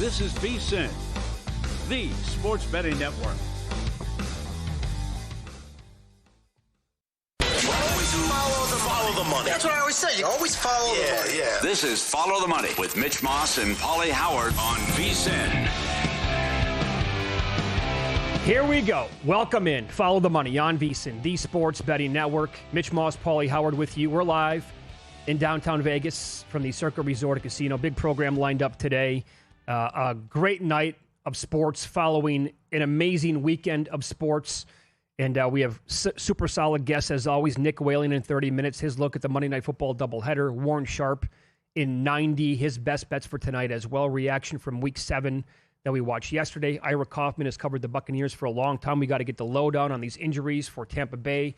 This is VSiN, the sports betting network. Follow the money. That's what I always say. You always follow the money. Yeah. This is Follow the Money with Mitch Moss and Paulie Howard on VSiN. Here we go. Welcome in. Follow the Money on VSiN, the sports betting network. Mitch Moss, Paulie Howard with you. We're live in downtown Vegas from the Circa Resort and Casino. Big program lined up today. A great night of sports following an amazing weekend of sports. And we have super solid guests, as always. Nick Whalen in 30 minutes. His look at the Monday Night Football doubleheader. Warren Sharp in 90. His best bets for tonight as well. Reaction from Week 7 that we watched yesterday. Ira Kaufman has covered the Buccaneers for a long time. We got to get the lowdown on these injuries for Tampa Bay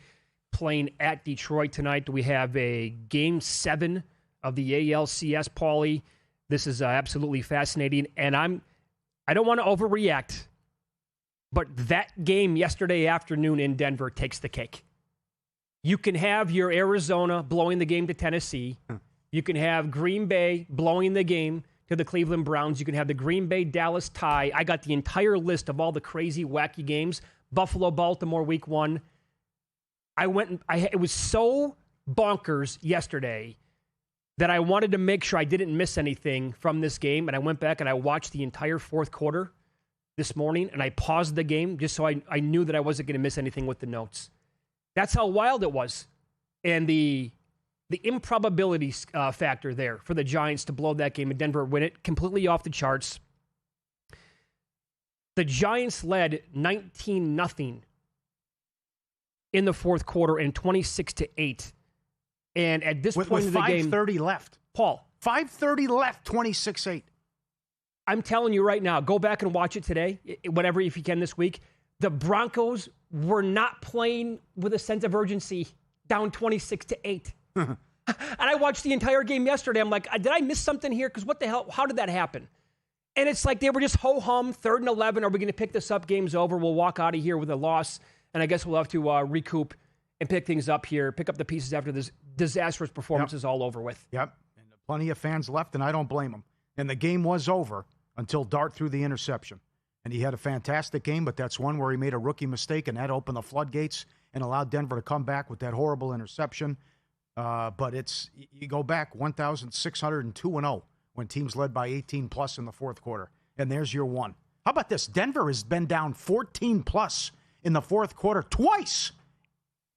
playing at Detroit tonight. We have a Game 7 of the ALCS, Paulie. This is absolutely fascinating. And I don't want to overreact, but that game yesterday afternoon in Denver takes the cake. You can have your Arizona blowing the game to Tennessee. You can have Green Bay blowing the game to the Cleveland Browns. You can have the Green Bay-Dallas tie. I got the entire list of all the crazy, wacky games. Buffalo-Baltimore week 1. It was so bonkers yesterday that I wanted to make sure I didn't miss anything from this game. And I went back and I watched the entire fourth quarter this morning, and I paused the game just so I knew that I wasn't going to miss anything with the notes. That's how wild it was. And the improbability factor there for the Giants to blow that game in Denver, win it, completely off the charts. The Giants led 19-0 in the fourth quarter and 26-8. And at this point in the game, 5:30 left. Paul. 5:30 left, 26-8. I'm telling you right now, go back and watch it today, whatever, if you can this week. The Broncos were not playing with a sense of urgency, down 26-8. And I watched the entire game yesterday. I'm like, did I miss something here? Because what the hell? How did that happen? And it's like they were just ho-hum, 3rd and 11. Are we going to pick this up? Game's over. We'll walk out of here with a loss. And I guess we'll have to recoup and pick things up here, pick up the pieces after this disastrous performance is all over with. Yep. And plenty of fans left, and I don't blame them. And the game was over until Dart threw the interception. And he had a fantastic game, but that's one where he made a rookie mistake, and that opened the floodgates and allowed Denver to come back with that horrible interception. But you go back 1,602-0 when teams led by 18-plus in the fourth quarter. And there's your one. How about this? Denver has been down 14-plus in the fourth quarter twice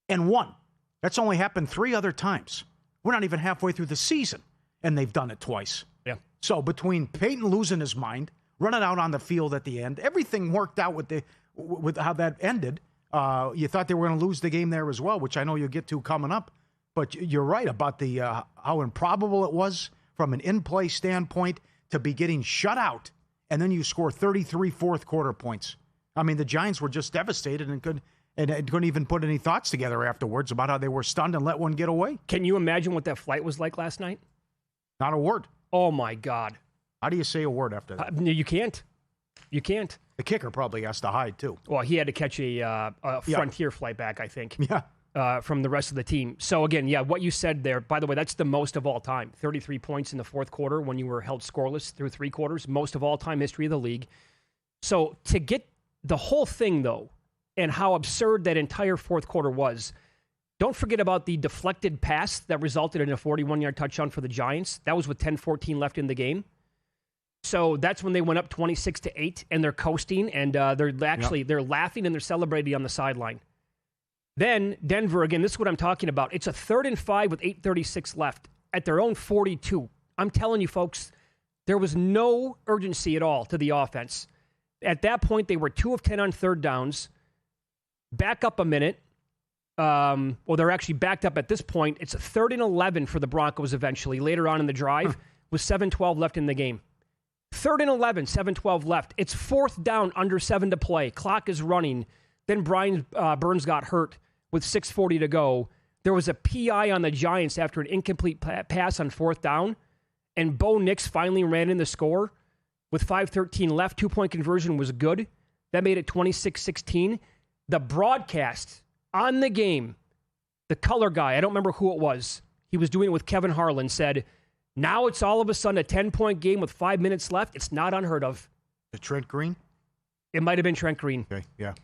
and won. That's only happened 3 other times. We're not even halfway through the season, and they've done it twice. Yeah. So between Peyton losing his mind, running out on the field at the end, everything worked out with how that ended. You thought they were going to lose the game there as well, which I know you'll get to coming up. But you're right about the how improbable it was from an in-play standpoint to be getting shut out, and then you score 33 fourth quarter points. I mean, the Giants were just devastated and couldn't even put any thoughts together afterwards about how they were stunned and let one get away. Can you imagine what that flight was like last night? Not a word. Oh, my God. How do you say a word after that? You can't. You can't. The kicker probably has to hide, too. Well, he had to catch a Frontier flight back, I think, Yeah. from the rest of the team. So, again, what you said there, by the way, that's the most of all time. 33 points in the fourth quarter when you were held scoreless through 3 quarters. Most of all time history of the league. So, to get the whole thing, though, and how absurd that entire fourth quarter was, don't forget about the deflected pass that resulted in a 41-yard touchdown for the Giants. That was with 10-14 left in the game. So that's when they went up 26-8, and they're coasting, and they're laughing and they're celebrating on the sideline. Then Denver, again, this is what I'm talking about. It's a 3rd and 5 with 8:36 left at their own 42. I'm telling you, folks, there was no urgency at all to the offense. At that point, they were 2 of 10 on 3rd downs. Back up a minute. They're actually backed up at this point. It's a 3rd and 11 for the Broncos eventually, later on in the drive, with 7:12 left in the game. 3rd and 11, 7:12 left. It's 4th down, under 7 to play. Clock is running. Then Brian Burns got hurt with 6:40 to go. There was a PI on the Giants after an incomplete pass on 4th down, and Bo Nix finally ran in the score with 5:13 left. 2-point conversion was good. That made it 26-16. The broadcast on the game, the color guy, I don't remember who it was, he was doing it with Kevin Harlan, said, Now it's all of a sudden a 10-point game with 5 minutes left. It's not unheard of. The Trent Green? It might have been Trent Green. Okay, yeah.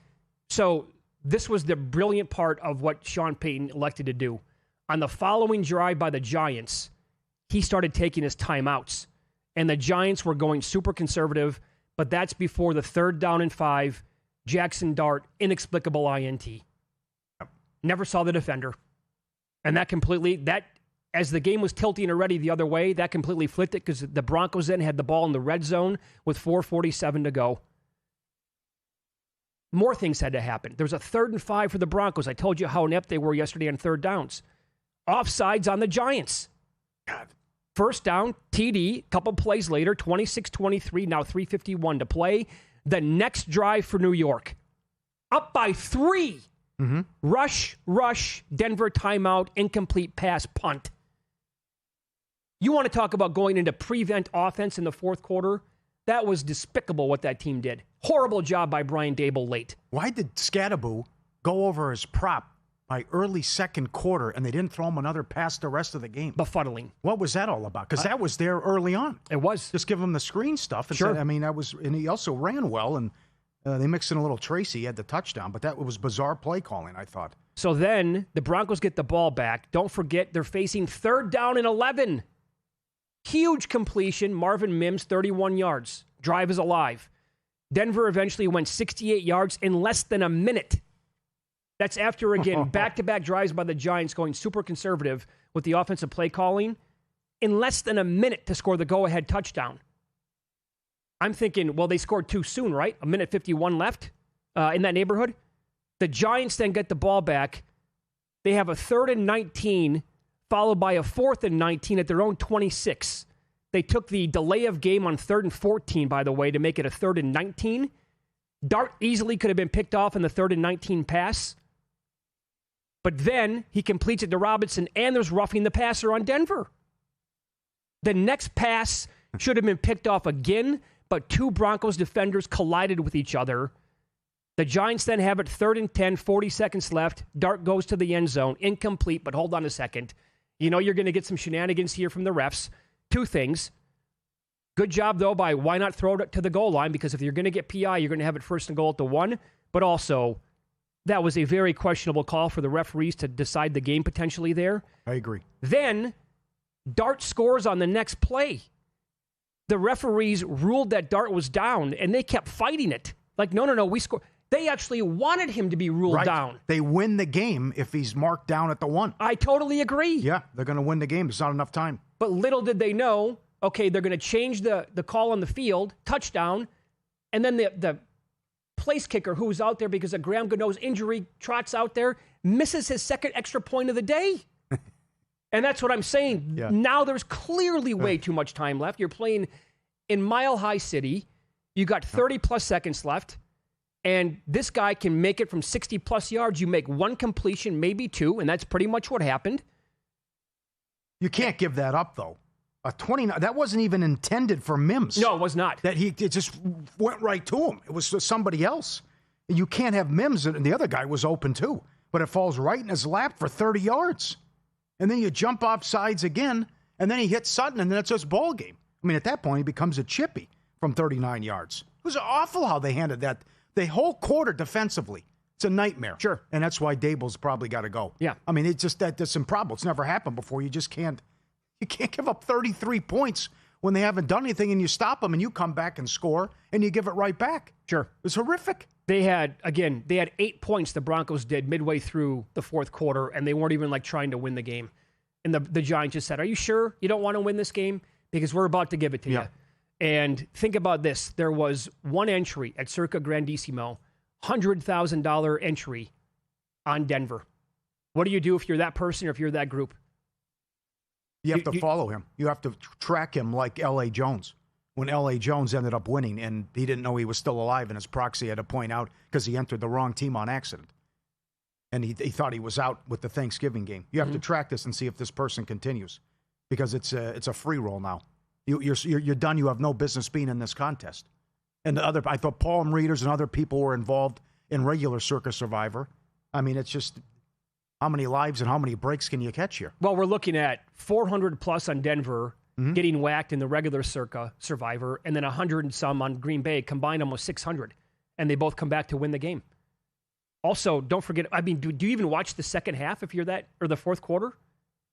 So this was the brilliant part of what Sean Payton elected to do. On the following drive by the Giants, he started taking his timeouts. And the Giants were going super conservative, but that's before the 3rd down and 5, Jackson Dart, inexplicable INT. Yep. Never saw the defender. And as the game was tilting already the other way, that completely flipped it because the Broncos then had the ball in the red zone with 4:47 to go. More things had to happen. There was a 3rd and 5 for the Broncos. I told you how inept they were yesterday on 3rd downs. Offsides on the Giants. God. 1st down, TD, couple plays later, 26-23, now 3:51 to play. The next drive for New York. Up by 3. Mm-hmm. Rush, Denver timeout, incomplete pass, punt. You want to talk about going into prevent offense in the 4th quarter? That was despicable what that team did. Horrible job by Brian Daboll late. Why did Scatterbo go over his prop by early 2nd quarter and they didn't throw him another pass the rest of the game? Befuddling. What was that all about? Because that was there early on. It was. Just give him the screen stuff. Sure. And he also ran well, and they mixed in a little Tracy. He had the touchdown, but that was bizarre play calling, I thought. So then the Broncos get the ball back. Don't forget they're facing 3rd down and 11. Huge completion. Marvin Mims, 31 yards. Drive is alive. Denver eventually went 68 yards in less than a minute. That's after, again, back-to-back drives by the Giants going super conservative with the offensive play calling. In less than a minute to score the go-ahead touchdown. I'm thinking, well, they scored too soon, right? 1:51 left in that neighborhood. The Giants then get the ball back. They have a 3rd and 19, followed by a 4th and 19 at their own 26. They took the delay of game on 3rd and 14, by the way, to make it a 3rd and 19. Dart easily could have been picked off in the 3rd and 19 pass. But then he completes it to Robinson, and there's roughing the passer on Denver. The next pass should have been picked off again, but 2 Broncos defenders collided with each other. The Giants then have it 3rd and 10, 40 seconds left. Dart goes to the end zone. Incomplete, but hold on a second. You know you're going to get some shenanigans here from the refs. 2 things. Good job, though, by why not throw it to the goal line? Because if you're going to get PI, you're going to have it 1st and goal at the 1. But also, that was a very questionable call for the referees to decide the game potentially there. I agree. Then, Dart scores on the next play. The referees ruled that Dart was down, and they kept fighting it. Like, no, we scored. They actually wanted him to be ruled down. They win the game if he's marked down at the 1. I totally agree. Yeah, they're going to win the game. There's not enough time. But little did they know, okay, they're going to change the call on the field, touchdown, and then the place kicker who's out there because of Graham Gano's injury trots out there, misses his 2nd extra point of the day. And that's what I'm saying. Yeah. Now there's clearly way too much time left. You're playing in Mile High City. You got 30-plus seconds left. And this guy can make it from 60-plus yards. You make 1 completion, maybe 2, and that's pretty much what happened. You can't give that up, though. A 29, that wasn't even intended for Mims. No, it was not. It just went right to him. It was somebody else. You can't have Mims, and the other guy was open too. But it falls right in his lap for 30 yards. And then you jump off sides again, and then he hits Sutton, and then it's just ball game. I mean, at that point, he becomes a chippy from 39 yards. It was awful how they handled that. The whole quarter defensively. It's a nightmare. Sure. And that's why Daboll's probably got to go. Yeah. I mean, it's just that's improbable. It's never happened before. You just can't. You can't give up 33 points when they haven't done anything, and you stop them, and you come back and score, and you give it right back. Sure. It's horrific. They had 8 points the Broncos did midway through the 4th quarter, and they weren't even trying to win the game. And the Giants just said, are you sure you don't want to win this game? Because we're about to give it to you. And think about this. There was 1 entry at Circa Grandissimo, $100,000 entry on Denver. What do you do if you're that person or if you're that group? You have to follow him. You have to track him like L.A. Jones. When L.A. Jones ended up winning and he didn't know he was still alive, and his proxy had to point out because he entered the wrong team on accident. And he thought he was out with the Thanksgiving game. You have to track this and see if this person continues, because it's a free roll now. You're done. You have no business being in this contest. And I thought palm readers and other people were involved in regular Circa Survivor. I mean, it's just how many lives and how many breaks can you catch here? Well, we're looking at 400 plus on Denver getting whacked in the regular Circa Survivor, and then 100 and some on Green Bay, combined almost 600, and they both come back to win the game. Also, don't forget, I mean, do you even watch the second half if you're that, or the fourth quarter?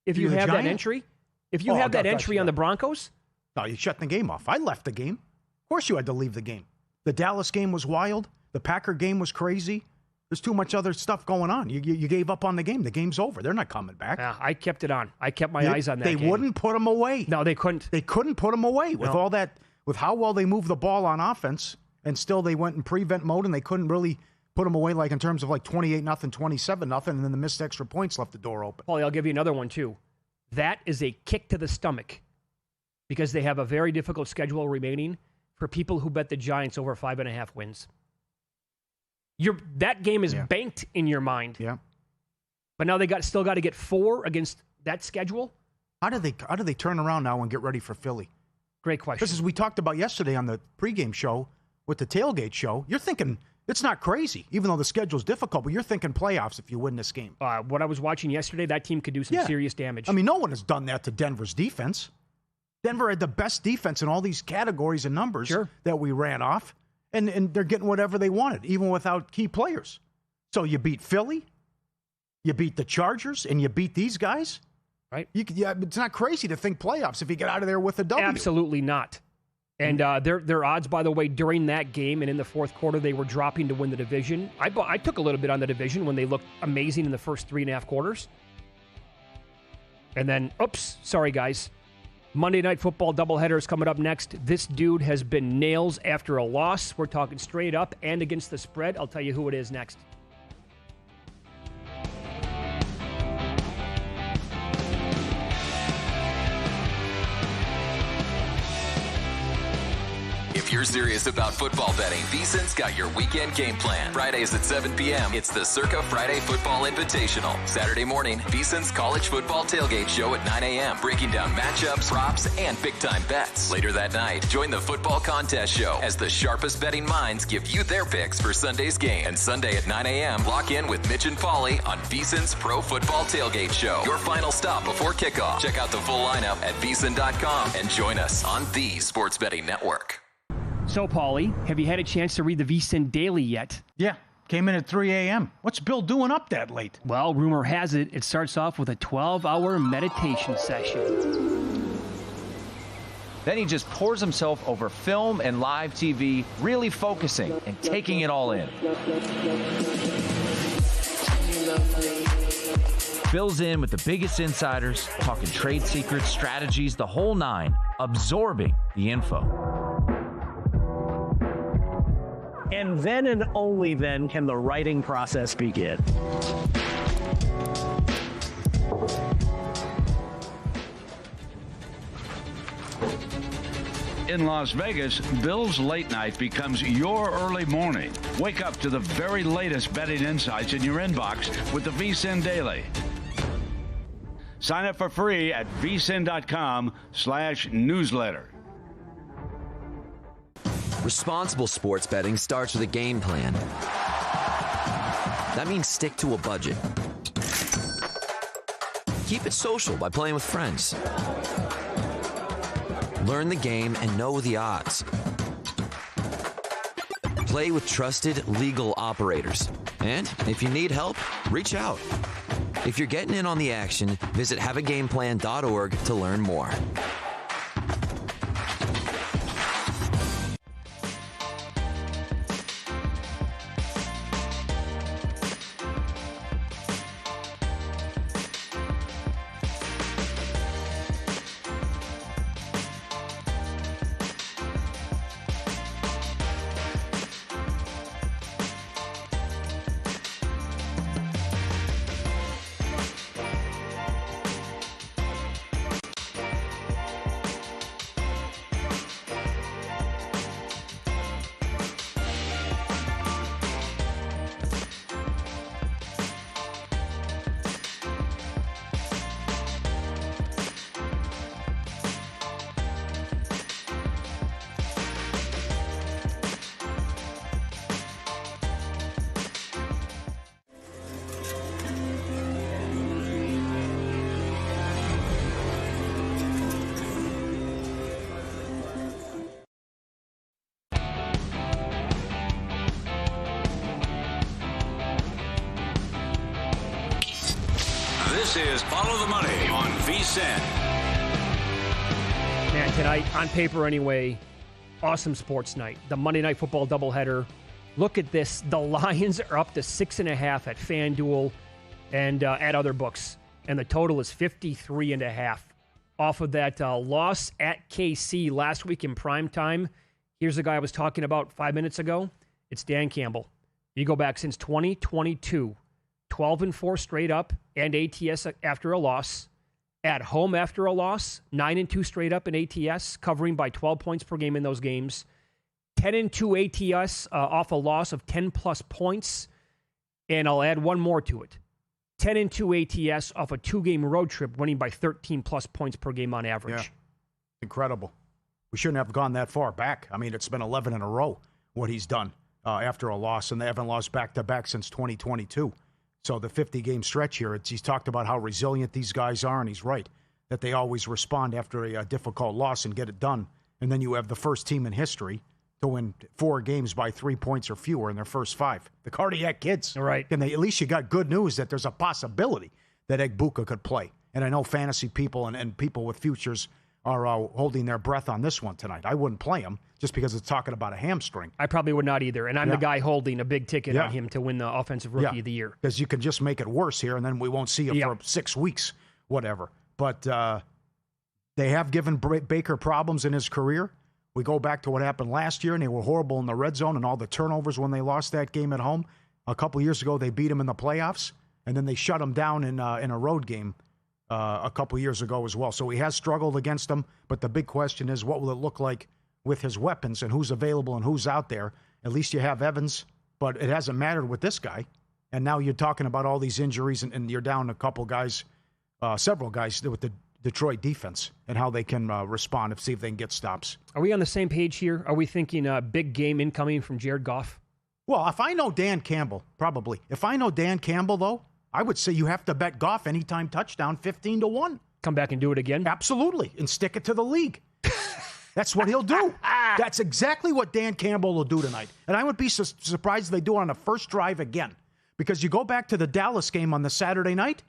If you have that entry? If you have that entry on the Broncos? No, you shut the game off. I left the game. Of course you had to leave the game. The Dallas game was wild. The Packer game was crazy. There's too much other stuff going on. You gave up on the game. The game's over. They're not coming back. Yeah, I kept it on. I kept my eyes on that game. They wouldn't put them away. No, they couldn't. They couldn't put them away with all that, with how well they moved the ball on offense, and still they went in prevent mode, and they couldn't really put them away like in terms of like 28-0, 27-0, and then the missed extra points left the door open. Paulie, I'll give you another one too. That is a kick to the stomach because they have a very difficult schedule remaining for people who bet the Giants over 5.5 wins. That game is banked in your mind. Yeah. But now they still got to get 4 against that schedule. How do they turn around now and get ready for Philly? Great question. Because as we talked about yesterday on the pregame show with the tailgate show, you're thinking it's not crazy, even though the schedule's difficult, but you're thinking playoffs if you win this game. What I was watching yesterday, that team could do some serious damage. I mean, no one has done that to Denver's defense. Denver had the best defense in all these categories and numbers that we ran off. And they're getting whatever they wanted, even without key players. So you beat Philly, you beat the Chargers, and you beat these guys. Right? It's not crazy to think playoffs if you get out of there with a W. Absolutely not. And their odds, by the way, during that game and in the fourth quarter, they were dropping to win the division. I took a little bit on the division when they looked amazing in the first 3.5 quarters. And then, sorry, guys. Monday Night Football doubleheader is coming up next. This dude has been nails after a loss. We're talking straight up and against the spread. I'll tell you who it is next. If you're serious about football betting, VSiN's got your weekend game plan. Fridays at 7 p.m., it's the Circa Friday Football Invitational. Saturday morning, VSiN's college football tailgate show at 9 a.m., breaking down matchups, props, and big-time bets. Later that night, join the football contest show as the sharpest betting minds give you their picks for Sunday's game. And Sunday at 9 a.m., lock in with Mitch and Paulie on VSiN's Pro Football Tailgate Show. Your final stop before kickoff. Check out the full lineup at VSiN.com and join us on the Sports Betting Network. So, Paulie, have you had a chance to read the VSiN Daily yet? Yeah, came in at 3 a.m. What's Bill doing up that late? Well, rumor has it starts off with a 12-hour meditation session. Then he just pours himself over film and live TV, really focusing and taking it all in. Bill's in with the biggest insiders, talking trade secrets, strategies, the whole nine, absorbing the info. And then and only then can the writing process begin. In Las Vegas, Bill's late night becomes your early morning. Wake up to the very latest betting insights in your inbox with the VSiN Daily. Sign up for free at vsin.com/newsletter. Responsible sports betting starts with a game plan. That means stick to a budget. Keep it social by playing with friends. Learn the game and know the odds. Play with trusted legal operators. And if you need help, reach out. If you're getting in on the action, visit haveagameplan.org to learn more. This is Follow the Money on VSiN. Man, tonight, on paper anyway, awesome sports night. The Monday Night Football doubleheader. Look at this. The Lions are up to 6.5 at FanDuel and at other books. And the total is 53.5. Off of that loss at KC last week in prime time. Here's the guy I was talking about 5 minutes ago. It's Dan Campbell. You go back since 2022, 12-4 straight up and ATS after a loss. At home after a loss, 9-2 straight up in ATS, covering by 12 points per game in those games. 10-2 ATS off a loss of 10-plus points. And I'll add one more to it. 10-2 ATS off a 2-game road trip, winning by 13-plus points per game on average. Yeah. Incredible. We shouldn't have gone that far back. I mean, it's been 11 in a row what he's done after a loss, and they haven't lost back-to-back since 2022. So the 50-game stretch here, he's talked about how resilient these guys are, and he's right, that they always respond after a difficult loss and get it done. And then you have the first team in history to win 4 games by 3 points or fewer in their first 5. The Cardiac Kids. Right. And at least you got good news that there's a possibility that Egbuka could play. And I know fantasy people and people with futures are holding their breath on this one tonight. I wouldn't play him just because it's talking about a hamstring. I probably would not either. And I'm the guy holding a big ticket on him to win the Offensive Rookie of the Year. Because you can just make it worse here, and then we won't see you for 6 weeks, whatever. But they have given Baker problems in his career. We go back to what happened last year, and they were horrible in the red zone and all the turnovers when they lost that game at home. A couple years ago, they beat him in the playoffs, and then they shut him down in a road game a couple years ago as well. So he has struggled against them, but the big question is, what will it look like with his weapons and who's available and who's out there? At least you have Evans, but it hasn't mattered with this guy. And now you're talking about all these injuries, and you're down a couple guys, several guys with the Detroit defense and how they can respond and see if they can get stops. Are we on the same page here? Are we thinking a big game incoming from Jared Goff? Well, if I know Dan Campbell, probably. If I know Dan Campbell, though, I would say you have to bet Goff anytime touchdown 15-1. Come back and do it again? Absolutely. And stick it to the league. That's what he'll do. That's exactly what Dan Campbell will do tonight. And I would be surprised if they do it on the first drive again. Because you go back to the Dallas game on the Saturday night,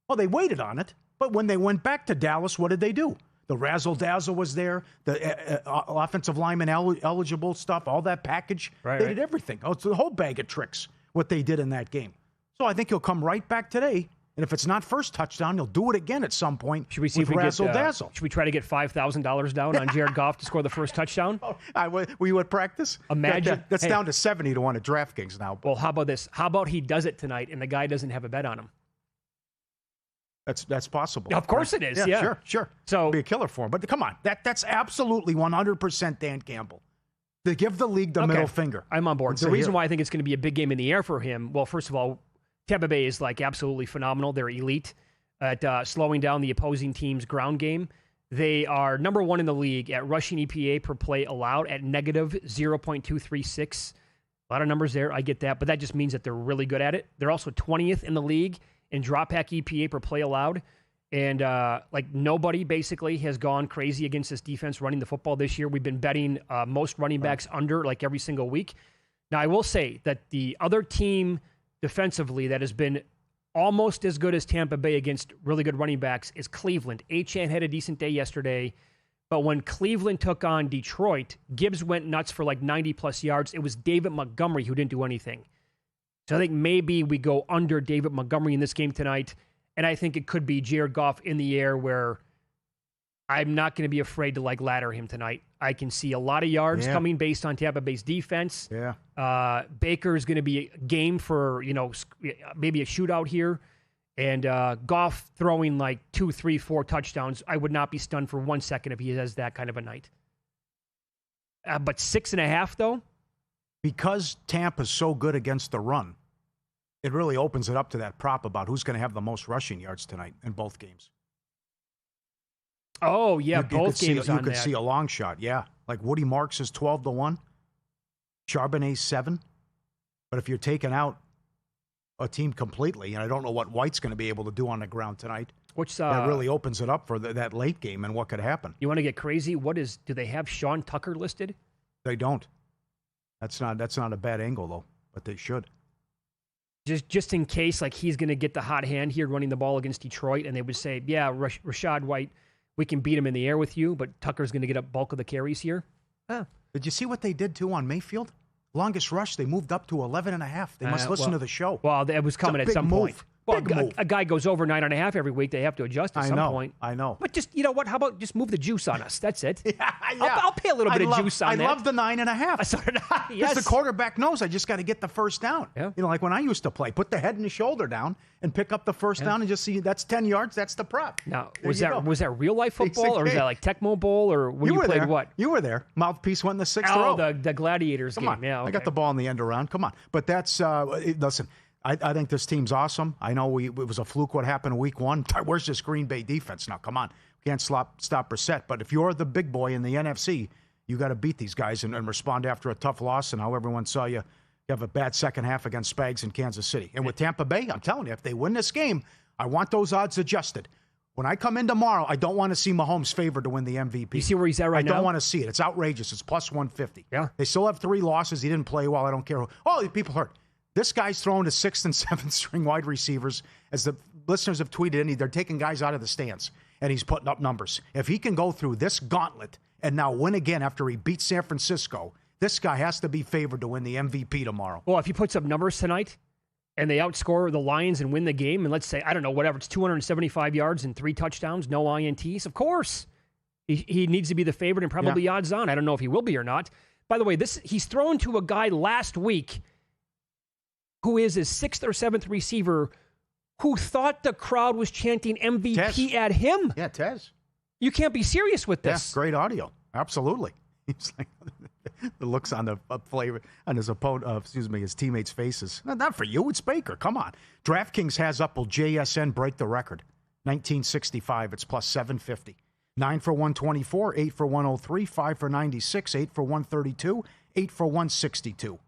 well, they waited on it. But when they went back to Dallas, what did they do? The razzle-dazzle was there, the offensive lineman eligible stuff, all that package. They did everything. Oh, it's a whole bag of tricks, what they did in that game. So I think he'll come right back today. And if it's not first touchdown, he'll do it again at some point. Should we see if we razzle-dazzle. Should we try to get $5,000 down on Jared Goff to score the first touchdown? We would practice? Imagine. That's down to 70-1 at DraftKings now. Well, how about this? How about he does it tonight and the guy doesn't have a bet on him? That's possible. Of course it is. Yeah. Sure. So it'd be a killer for him. But come on, that's absolutely 100% Dan Campbell. They give the league the middle finger. I'm on board. The reason why I think it's going to be a big game in the air for him, well, first of all, Tampa Bay is like absolutely phenomenal. They're elite at slowing down the opposing team's ground game. They are number 1 in the league at rushing EPA per play allowed at negative 0.236. A lot of numbers there. I get that, but that just means that they're really good at it. They're also 20th in the league in drop back EPA per play allowed. And nobody basically has gone crazy against this defense running the football this year. We've been betting most running backs under like every single week. Now, I will say that the other team defensively that has been almost as good as Tampa Bay against really good running backs is Cleveland. Achane had a decent day yesterday, but when Cleveland took on Detroit, Gibbs went nuts for like 90-plus yards. It was David Montgomery who didn't do anything. So I think maybe we go under David Montgomery in this game tonight, and I think it could be Jared Goff in the air where I'm not going to be afraid to like ladder him tonight. I can see a lot of yards coming based on Tampa Bay's defense. Yeah. Baker is going to be game for, maybe a shootout here. And Goff throwing like 2, 3, 4 touchdowns. I would not be stunned for 1 second if he has that kind of a night. But 6.5 though? Because Tampa's so good against the run, it really opens it up to that prop about who's going to have the most rushing yards tonight in both games. Oh, yeah, both games on that. You could see a long shot, yeah. Like Woody Marks is 12-1, Charbonnet's 7. But if you're taking out a team completely, and I don't know what White's going to be able to do on the ground tonight, that really opens it up for that late game and what could happen. You want to get crazy? Do they have Sean Tucker listed? They don't. That's not a bad angle, though, but they should. just in case, like, he's going to get the hot hand here running the ball against Detroit, and they would say, yeah, Rachaad White, we can beat him in the air with you, but Tucker's going to get a bulk of the carries here. Did you see what they did, too, on Mayfield? Longest rush, they moved up to 11.5. They must listen to the show. Well, it was coming at some point. Well, a guy goes over 9.5 every week. They have to adjust at some point. I know. But just, you know what? How about just move the juice on us? That's it. I'll pay a little bit of juice on that. I love the 9.5. So did I. Yes. Because the quarterback knows I just got to get the first down. Yeah. You know, like when I used to play, put the head and the shoulder down and pick up the first down and just see that's 10 yards. That's the prop. Now, was that real life football or was that like Tecmo Bowl or when you played there. what? You were there. Mouthpiece went in the 6th row. Oh, the Gladiators game. Come on. Yeah, okay. I got the ball in the end around. Come on. But that's, listen, I think this team's awesome. I know it was a fluke what happened in week 1. Where's this Green Bay defense now? Come on. We can't stop Brissett. But if you're the big boy in the NFC, you got to beat these guys and respond after a tough loss. And how everyone saw you have a bad second half against Spags in Kansas City. And with Tampa Bay, I'm telling you, if they win this game, I want those odds adjusted. When I come in tomorrow, I don't want to see Mahomes favored to win the MVP. You see where he's at right now? I don't want to see it. It's outrageous. It's plus 150. Yeah. They still have 3 losses. He didn't play well. I don't care. Oh, people hurt. This guy's throwing to 6th and 7th string wide receivers. As the listeners have tweeted in, they're taking guys out of the stands, and he's putting up numbers. If he can go through this gauntlet and now win again after he beat San Francisco, this guy has to be favored to win the MVP tomorrow. Well, if he puts up numbers tonight and they outscore the Lions and win the game, and let's say, I don't know, whatever, it's 275 yards and 3 touchdowns, no INTs, of course. He needs to be the favorite and probably odds on. I don't know if he will be or not. By the way, he's thrown to a guy last week who is his 6th or 7th receiver, who thought the crowd was chanting MVP at him. Yeah, Tez. You can't be serious with this. Yeah, great audio. Absolutely. He's like the looks on the flavor on his opponent, his teammates' faces. Not for you. It's Baker. Come on. DraftKings has up. Will JSN break the record? 1965. It's plus 750. 9 for 124, 8 for 103, 5 for 96, 8 for 132, 8 for 162.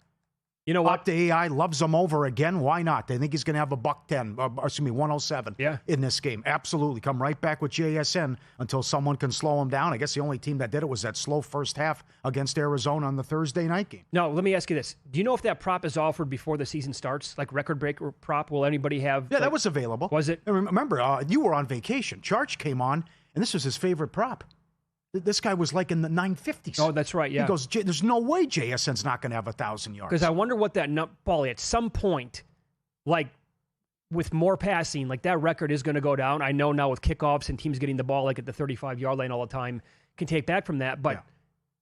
You know what? Up to AI loves him over again. Why not? They think he's going to have a $110, 107 in this game. Absolutely. Come right back with JSN until someone can slow him down. I guess the only team that did it was that slow first half against Arizona on the Thursday night game. No, let me ask you this. Do you know if that prop is offered before the season starts? Like record breaker prop? Will anybody have? Yeah, that was available. Was it? And remember, you were on vacation. Charge came on, and this was his favorite prop. This guy was like in the 950s. Oh, that's right, yeah. He goes, there's no way JSN's not going to have 1,000 yards. Because I wonder what that, Paulie, at some point, like with more passing, like that record is going to go down. I know now with kickoffs and teams getting the ball like at the 35-yard line all the time can take back from that. But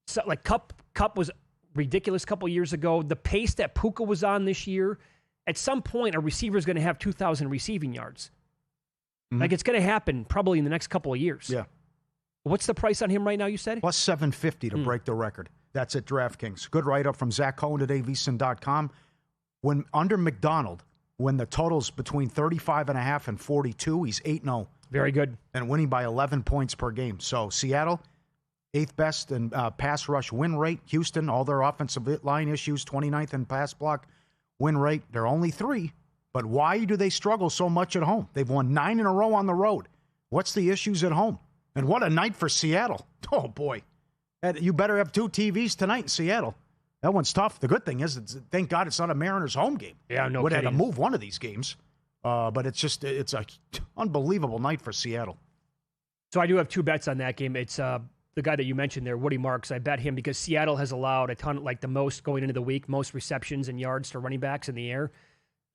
so, like Cup was ridiculous a couple years ago. The pace that Puka was on this year, at some point, a receiver is going to have 2,000 receiving yards. Mm-hmm. Like it's going to happen probably in the next couple of years. Yeah. What's the price on him right now, you said? Plus 750 to break the record. That's at DraftKings. Good write-up from Zach Cohen today, VSiN.com. When under McDonald, when the total's between 35.5 and 42, he's 8-0. Very good. And winning by 11 points per game. So Seattle, 8th best in pass rush win rate. Houston, all their offensive line issues, 29th in pass block win rate. They're only 3. But why do they struggle so much at home? They've won 9 in a row on the road. What's the issues at home? And what a night for Seattle. Oh, boy. You better have 2 TVs tonight in Seattle. That one's tough. The good thing is, thank God it's not a Mariners home game. Yeah, no Would have kidding. to move one of these games. But it's an unbelievable night for Seattle. So I do have 2 bets on that game. It's the guy that you mentioned there, Woody Marks. I bet him because Seattle has allowed a ton, like the most going into the week, most receptions and yards to running backs in the air.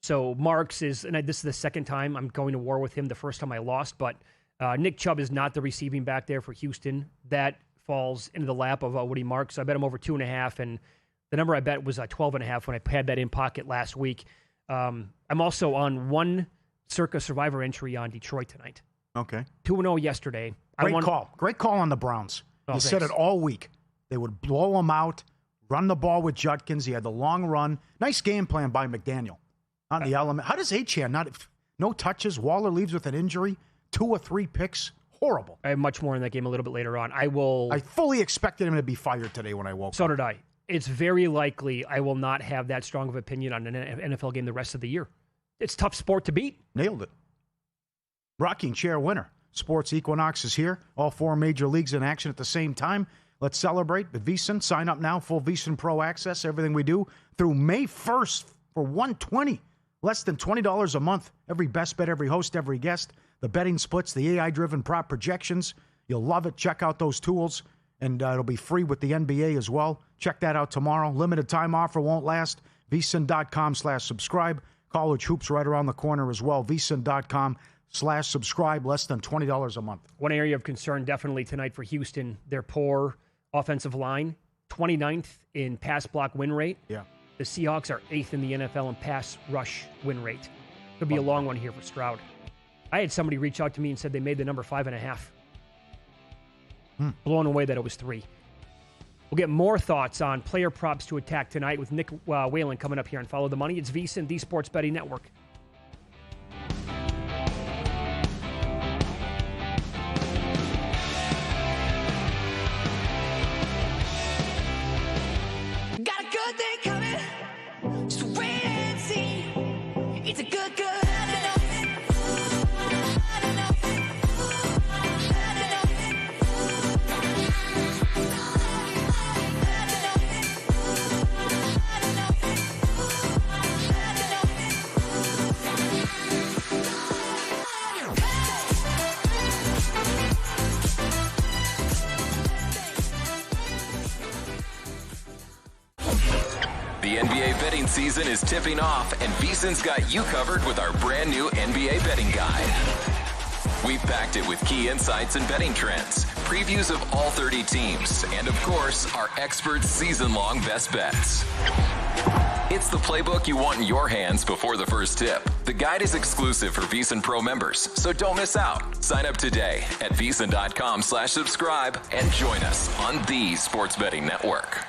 So Marks is, and this is the second time I'm going to war with him. The first time I lost, but Nick Chubb is not the receiving back there for Houston. That falls into the lap of Woody Marks. So I bet him over 2.5, and the number I bet was 12.5 when I had that in pocket last week. I'm also on 1 Circa Survivor entry on Detroit tonight. Okay. 2-0 yesterday. Great call on the Browns. You said it all week. They would blow them out, run the ball with Judkins. He had the long run. Nice game plan by McDaniel on the element. How does Achane no touches? Waller leaves with an injury. 2 or 3 picks. Horrible. I have much more in that game a little bit later on. I fully expected him to be fired today when I woke up. So did I. It's very likely I will not have that strong of an opinion on an NFL game the rest of the year. It's a tough sport to beat. Nailed it. Rocking chair winner. Sports Equinox is here. All 4 major leagues in action at the same time. Let's celebrate with VSiN. Sign up now. Full VSiN Pro access. Everything we do through May 1st for $120 Less than $20 a month. Every best bet, every host, every guest. The betting splits, the AI-driven prop projections. You'll love it. Check out those tools. And it'll be free with the NBA as well. Check that out tomorrow. Limited time offer, won't last. VSiN.com/subscribe. College hoops right around the corner as well. VSiN.com/subscribe. Less than $20 a month. One area of concern definitely tonight for Houston, their poor offensive line. 29th in pass block win rate. Yeah. The Seahawks are 8th in the NFL in pass rush win rate. Could be a long one here for Stroud. I had somebody reach out to me and said they made the number 5.5. Blown away that it was 3. We'll get more thoughts on player props to attack tonight with Nick Whalen coming up here and Follow the Money. It's VSiN, the Sports Betting Network. Got a good thing coming. Just wait and see. It's a good. The NBA betting season is tipping off, and VSiN's got you covered with our brand new NBA betting guide. We've packed it with key insights and betting trends, previews of all 30 teams, and of course, our experts' season-long best bets. It's the playbook you want in your hands before the first tip. The guide is exclusive for VSiN Pro members, so don't miss out. Sign up today at VSiN.com/subscribe and join us on the Sports Betting Network.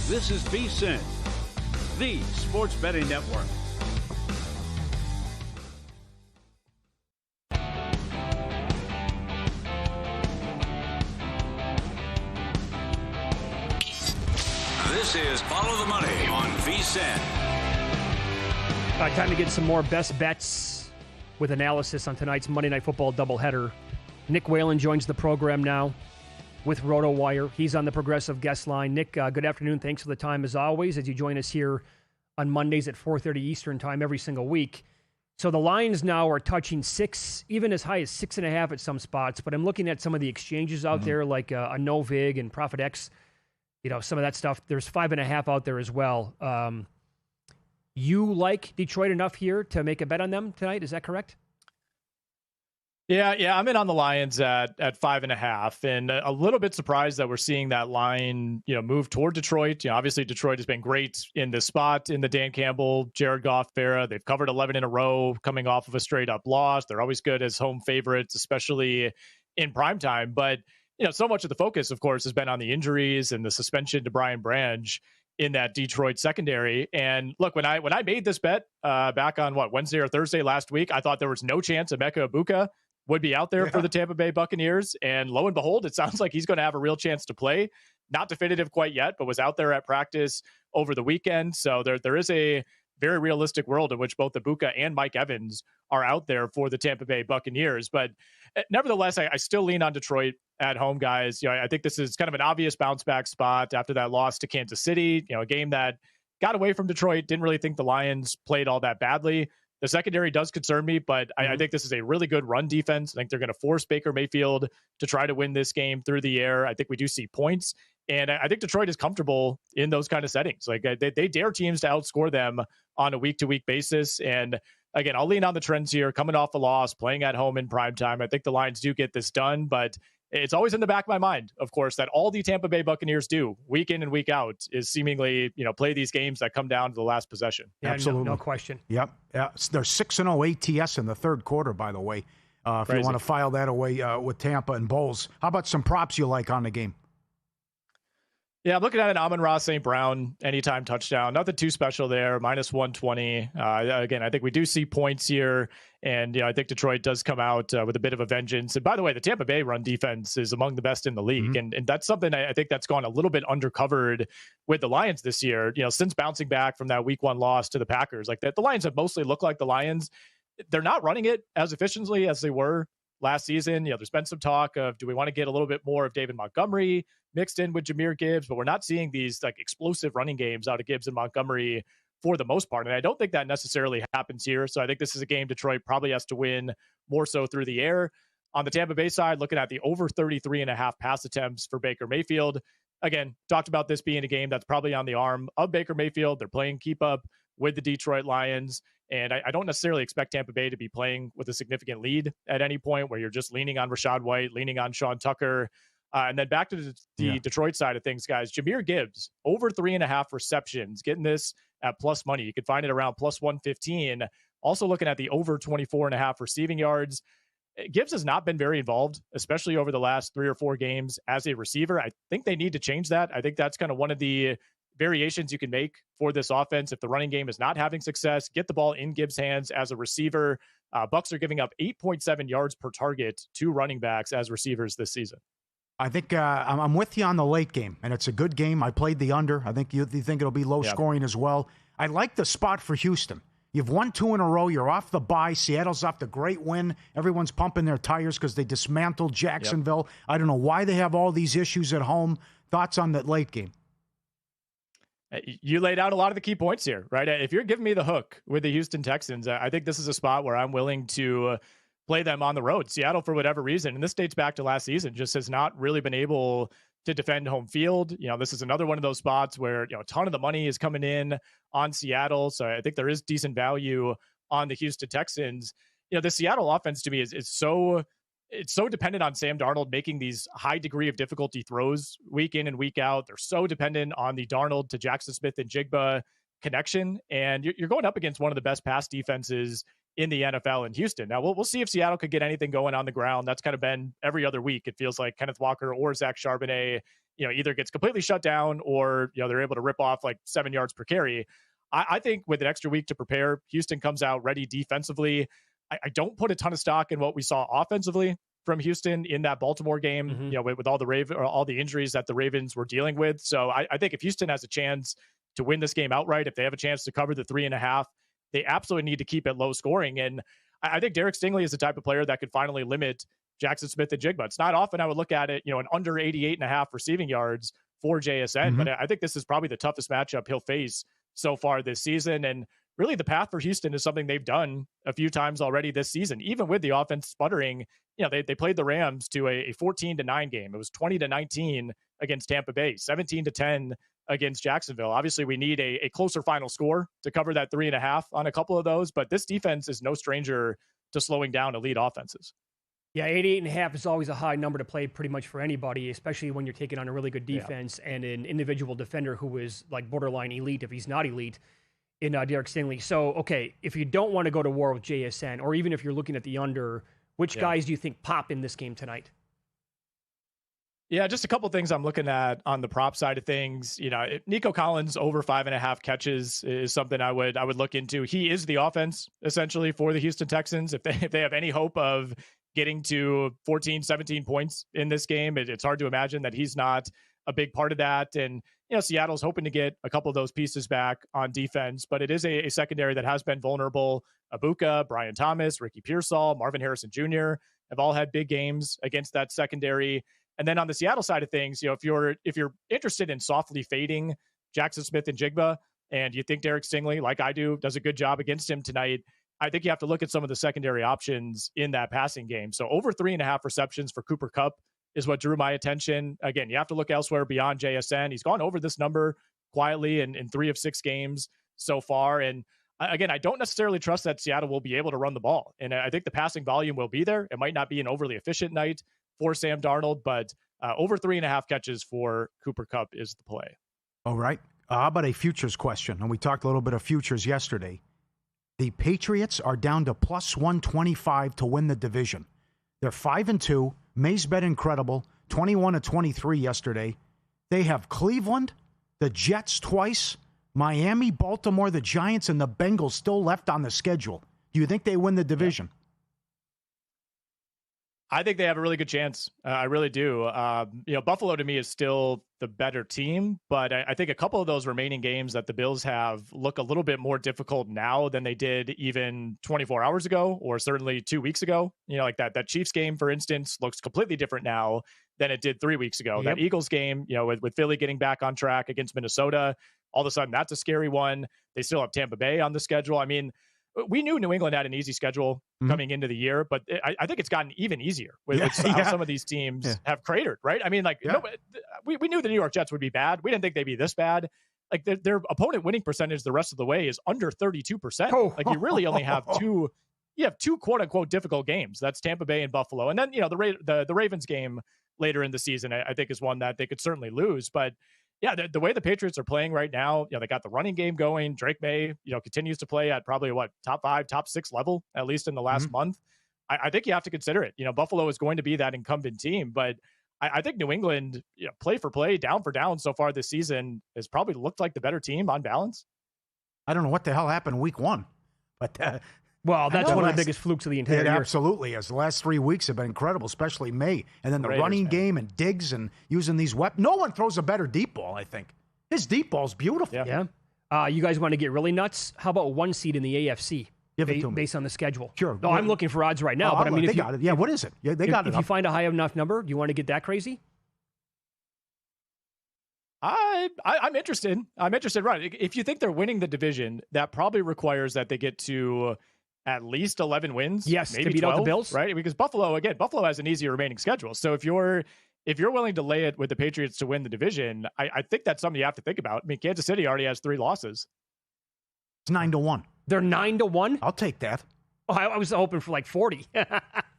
This is VSiN, the Sports Betting Network. This is Follow the Money on VSiN. Time to get some more best bets with analysis on tonight's Monday Night Football doubleheader. Nick Whalen joins the program now with RotoWire. He's on the Progressive guest line. Nick, good afternoon. Thanks for the time as always as you join us here on Mondays at 4:30 Eastern time every single week. So the lines now are touching 6, even as high as 6.5 at some spots. But I'm looking at some of the exchanges out there like a Novig and ProfitX. Some of that stuff. There's 5.5 out there as well. You like Detroit enough here to make a bet on them tonight? Is that correct? Yeah, I'm in on the Lions at 5.5, and a little bit surprised that we're seeing that line, move toward Detroit. Obviously Detroit has been great in this spot in the Dan Campbell, Jared Goff era. They've covered 11 in a row, coming off of a straight up loss. They're always good as home favorites, especially in primetime. But so much of the focus, of course, has been on the injuries and the suspension to Brian Branch in that Detroit secondary. And look, when I made this bet back on Wednesday or Thursday last week, I thought there was no chance Emeka Egbuka would be out there for the Tampa Bay Buccaneers. And lo and behold, it sounds like he's going to have a real chance to play. Not definitive quite yet, but was out there at practice over the weekend. So there is a very realistic world in which both Egbuka and Mike Evans are out there for the Tampa Bay Buccaneers. But nevertheless, I still lean on Detroit at home, guys. I think this is kind of an obvious bounce back spot after that loss to Kansas City, a game that got away from Detroit. Didn't really think the Lions played all that badly. The secondary does concern me, but I think this is a really good run defense. I think they're going to force Baker Mayfield to try to win this game through the air. I think we do see points. And I think Detroit is comfortable in those kind of settings. Like they dare teams to outscore them on a week-to-week basis. And again, I'll lean on the trends here, coming off a loss, playing at home in primetime. I think the Lions do get this done, but it's always in the back of my mind, of course, that all the Tampa Bay Buccaneers do week in and week out is seemingly, play these games that come down to the last possession. Yeah, absolutely. No question. Yep. Yeah. They're 6-0 ATS in the third quarter, by the way, if you want to file that away with Tampa and Bowles. How about some props you like on the game? Yeah, I'm looking at an Amon-Ra St. Brown anytime touchdown. Nothing too special there, -120. Again, I think we do see points here, and I think Detroit does come out with a bit of a vengeance. And by the way, the Tampa Bay run defense is among the best in the league, and that's something I think that's gone a little bit undercovered with the Lions this year. Since bouncing back from that Week 1 loss to the Packers, like the Lions have mostly looked like the Lions. They're not running it as efficiently as they were last season. There's been some talk of, do we want to get a little bit more of David Montgomery mixed in with Jahmyr Gibbs? But we're not seeing these like explosive running games out of Gibbs and Montgomery for the most part. And I don't think that necessarily happens here. So I think this is a game Detroit probably has to win more so through the air. On the Tampa Bay side, looking at the over 33.5 pass attempts for Baker Mayfield. Again, talked about this being a game that's probably on the arm of Baker Mayfield. They're playing keep up with the Detroit Lions. And I don't necessarily expect Tampa Bay to be playing with a significant lead at any point where you're just leaning on Rachaad White, leaning on Sean Tucker. And then back to the Detroit side of things, guys. Jahmyr Gibbs, over 3.5 receptions, getting this at plus money. You can find it around plus 115. Also looking at the over 24.5 receiving yards. Gibbs has not been very involved, especially over the last 3 or 4 games as a receiver. I think they need to change that. I think that's kind of one of the variations you can make for this offense. If the running game is not having success, get the ball in Gibbs' hands as a receiver. Bucs are giving up 8.7 yards per target to running backs as receivers this season. I think I'm with you on the late game, and it's a good game. I played the under. I think you think it'll be low scoring as well. I like the spot for Houston. You've won 2 in a row. You're off the bye. Seattle's off the great win. Everyone's pumping their tires because they dismantled Jacksonville. I don't know why they have all these issues at home. Thoughts on that late game? You laid out a lot of the key points here, right? If you're giving me the hook with the Houston Texans, I think this is a spot where I'm willing to play them on the road. Seattle, for whatever reason, and this dates back to last season, just has not really been able to defend home field. This is another one of those spots where, a ton of the money is coming in on Seattle. So I think there is decent value on the Houston Texans. The Seattle offense to me is so dependent on Sam Darnold making these high degree of difficulty throws week in and week out. They're so dependent on the Darnold to Jackson Smith and Jigba connection. And you're going up against one of the best pass defenses in the NFL in Houston. Now we'll see if Seattle could get anything going on the ground. That's kind of been every other week. It feels like Kenneth Walker or Zach Charbonnet, either gets completely shut down or, they're able to rip off like 7 yards per carry. I think with an extra week to prepare, Houston comes out ready defensively. I don't put a ton of stock in what we saw offensively from Houston in that Baltimore game, with all the injuries that the Ravens were dealing with. So I think if Houston has a chance to win this game outright, if they have a chance to cover the 3.5, they absolutely need to keep it low scoring. And I think Derek Stingley is the type of player that could finally limit Jackson Smith and Jigba. It's not often I would look at it, an under 88.5 receiving yards for JSN, but I think this is probably the toughest matchup he'll face so far this season. And really the path for Houston is something they've done a few times already this season, even with the offense sputtering. They played the Rams to a 14-9 game. It was 20-19 against Tampa Bay, 17-10 against Jacksonville. Obviously, we need a closer final score to cover that 3.5 on a couple of those, but this defense is no stranger to slowing down elite offenses. Yeah, 88.5 is always a high number to play pretty much for anybody, especially when you're taking on a really good defense and an individual defender who is like borderline elite, if he's not elite, in Derek Stingley. So, okay, if you don't want to go to war with JSN, or even if you're looking at the under, which guys do you think pop in this game tonight? Yeah, just a couple of things I'm looking at on the prop side of things. Nico Collins over 5.5 catches is something I would look into. He is the offense essentially for the Houston Texans. If they have any hope of getting to 14, 17 points in this game, it's hard to imagine that he's not a big part of that. And Seattle's hoping to get a couple of those pieces back on defense, but it is a secondary that has been vulnerable. Abuka, Brian Thomas, Ricky Pearsall, Marvin Harrison Jr. have all had big games against that secondary. And then on the Seattle side of things, if you're interested in softly fading Jackson Smith and Jigba, and you think Derek Stingley, like I do, does a good job against him tonight, I think you have to look at some of the secondary options in that passing game. So over 3.5 receptions for Cooper Kupp is what drew my attention. Again, you have to look elsewhere beyond JSN. He's gone over this number quietly in 3 of 6 games so far. And again, I don't necessarily trust that Seattle will be able to run the ball. And I think the passing volume will be there. It might not be an overly efficient night for Sam Darnold, but over 3.5 catches for Cooper Kupp is the play. All right. How about a futures question? And we talked a little bit of futures yesterday. The Patriots are down to plus 125 to win the division. They're 5-2. Mays bet incredible, 21-23 yesterday. They have Cleveland, the Jets twice, Miami, Baltimore, the Giants, and the Bengals still left on the schedule. Do you think they win the division? I think they have a really good chance. I really do. Buffalo to me is still the better team, but I think a couple of those remaining games that the Bills have look a little bit more difficult now than they did even 24 hours ago, or certainly 2 weeks ago. Like that Chiefs game, for instance, looks completely different now than it did 3 weeks ago. Yep. That Eagles game, with Philly getting back on track against Minnesota, all of a sudden that's a scary one. They still have Tampa Bay on the schedule. I mean, we knew New England had an easy schedule coming into the year, but I think it's gotten even easier with how some of these teams have cratered, right? I mean, we knew the New York Jets would be bad. We didn't think they'd be this bad. Like their opponent winning percentage the rest of the way is under 32%. Like you really only have two quote unquote difficult games. That's Tampa Bay and Buffalo. And then, the Ravens game later in the season, I think is one that they could certainly lose, but yeah, the way the Patriots are playing right now, they got the running game going. Drake May, continues to play at probably top 5, top 6 level, at least in the last month. I think you have to consider it. Buffalo is going to be that incumbent team, but I think New England, play for play, down for down so far this season has probably looked like the better team on balance. I don't know what the hell happened week 1, but well, that's one of the biggest flukes of the entire year. Absolutely is. The last 3 weeks have been incredible, especially May. And then the running game and Diggs and using these weapons. No one throws a better deep ball, I think. His deep ball's beautiful. Yeah. You guys want to get really nuts? How about 1 seed in the AFC? Give it to me. Based on the schedule. Sure. No, I'm looking for odds right now. But I mean, they got it. Yeah, what is it? Yeah, they got it. If you find a high enough number, do you want to get that crazy? I'm interested. Right. If you think they're winning the division, that probably requires that they get to at least 11 wins. Yes, maybe to beat 12, out the Bills. Right? Because Buffalo has an easier remaining schedule. So if you're willing to lay it with the Patriots to win the division, I think that's something you have to think about. I mean, Kansas City already has 3 losses. It's 9-1. They're 9-1? I'll take that. Oh, I was hoping for like 40.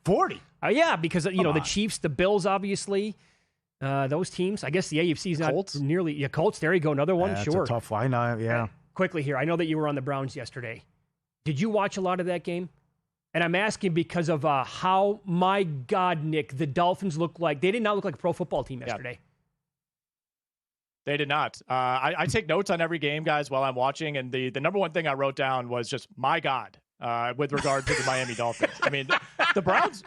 40? Yeah, because, the Chiefs, the Bills, obviously, those teams. I guess the AFC's not Colts? nearly. Yeah, Colts. There you go. Another one. That's sure. a tough line. Yeah. Quickly here. I know that you were on the Browns yesterday. Did you watch a lot of that game? And I'm asking because of how, my God, Nick, the Dolphins look like. They did not look like a pro football team yesterday. They did not. I take notes on every game, guys, while I'm watching. And the number one thing I wrote down was just, my God, with regard to the Miami Dolphins. I mean, the Browns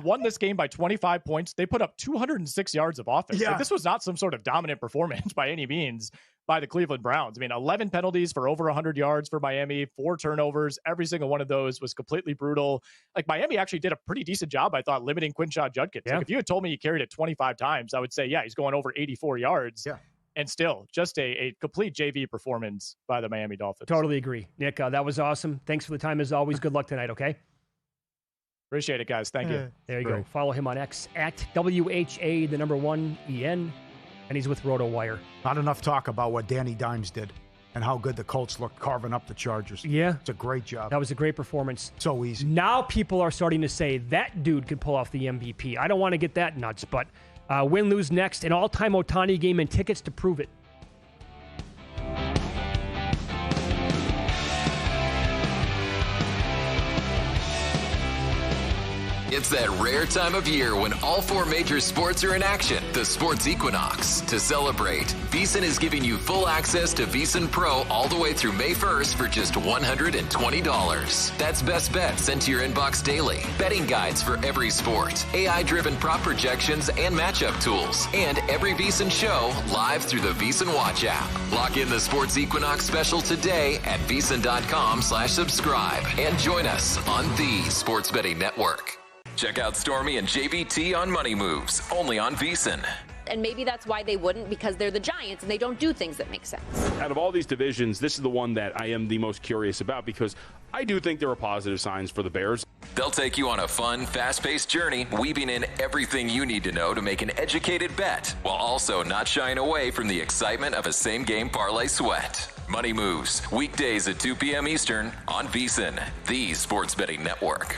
won this game by 25 points. They put up 206 yards of offense. Yeah. Like, this was not some sort of dominant performance by any means by the Cleveland Browns. I mean, 11 penalties for over 100 yards for Miami, 4 turnovers. Every single one of those was completely brutal. Like, Miami actually did a pretty decent job, I thought, limiting Quinshon Judkins. Yeah. Like, if you had told me he carried it 25 times, I would say, yeah, he's going over 84 yards. Yeah. And still, just a complete JV performance by the Miami Dolphins. Totally agree. Nick, that was awesome. Thanks for the time as always. Good luck tonight, okay? Appreciate it, guys. Thank you. There you go. Follow him on X at WHA1EN, and he's with RotoWire. Not enough talk about what Danny Dimes did and how good the Colts looked carving up the Chargers. Yeah. It's a great job. That was a great performance. So easy. Now people are starting to say that dude could pull off the MVP. I don't want to get that nuts, but win, lose next, an all-time Ohtani game and tickets to prove it. It's that rare time of year when all 4 major sports are in action, the sports equinox. To celebrate, VSiN is giving you full access to VSiN Pro all the way through May 1st for just $120. That's best bets sent to your inbox daily, betting guides for every sport, AI-driven prop projections and matchup tools, and every VSiN show live through the VSiN Watch app. Lock in the sports equinox special today at VSiN.com/subscribe and join us on the Sports Betting Network. Check out Stormy and JVT on Money Moves, only on VSiN. And maybe that's why they wouldn't, because they're the Giants and they don't do things that make sense. Out of all these divisions, this is the one that I am the most curious about because I do think there are positive signs for the Bears. They'll take you on a fun, fast-paced journey, weaving in everything you need to know to make an educated bet, while also not shying away from the excitement of a same-game parlay sweat. Money Moves, weekdays at 2 p.m. Eastern on VSiN, the Sports Betting Network.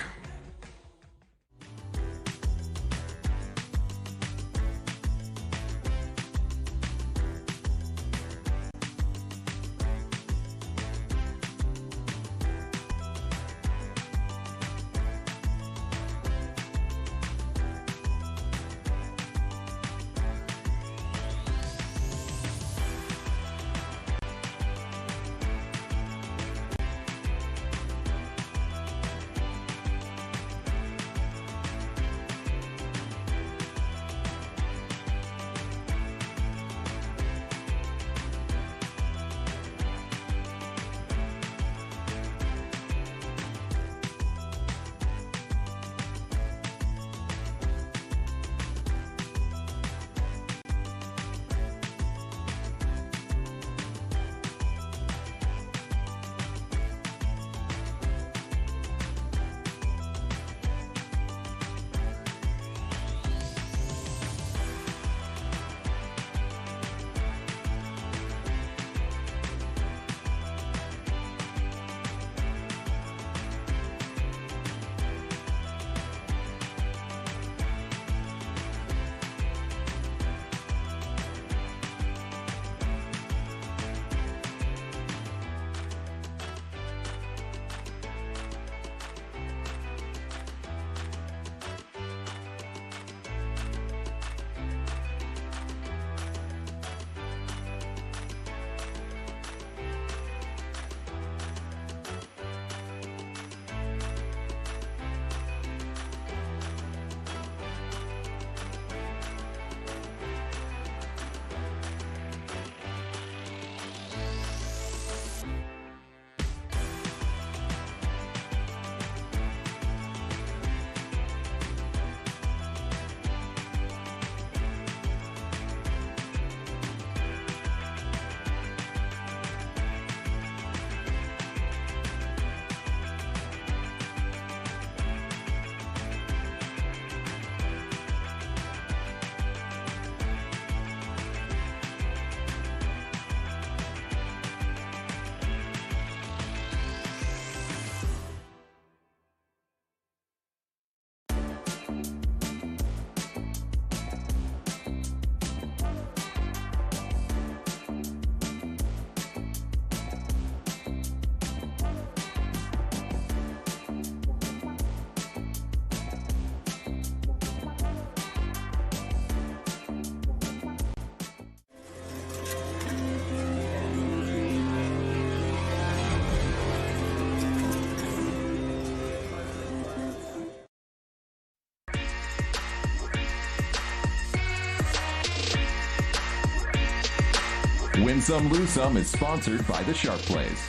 Win Some, Lose Some is sponsored by the Sharp Plays.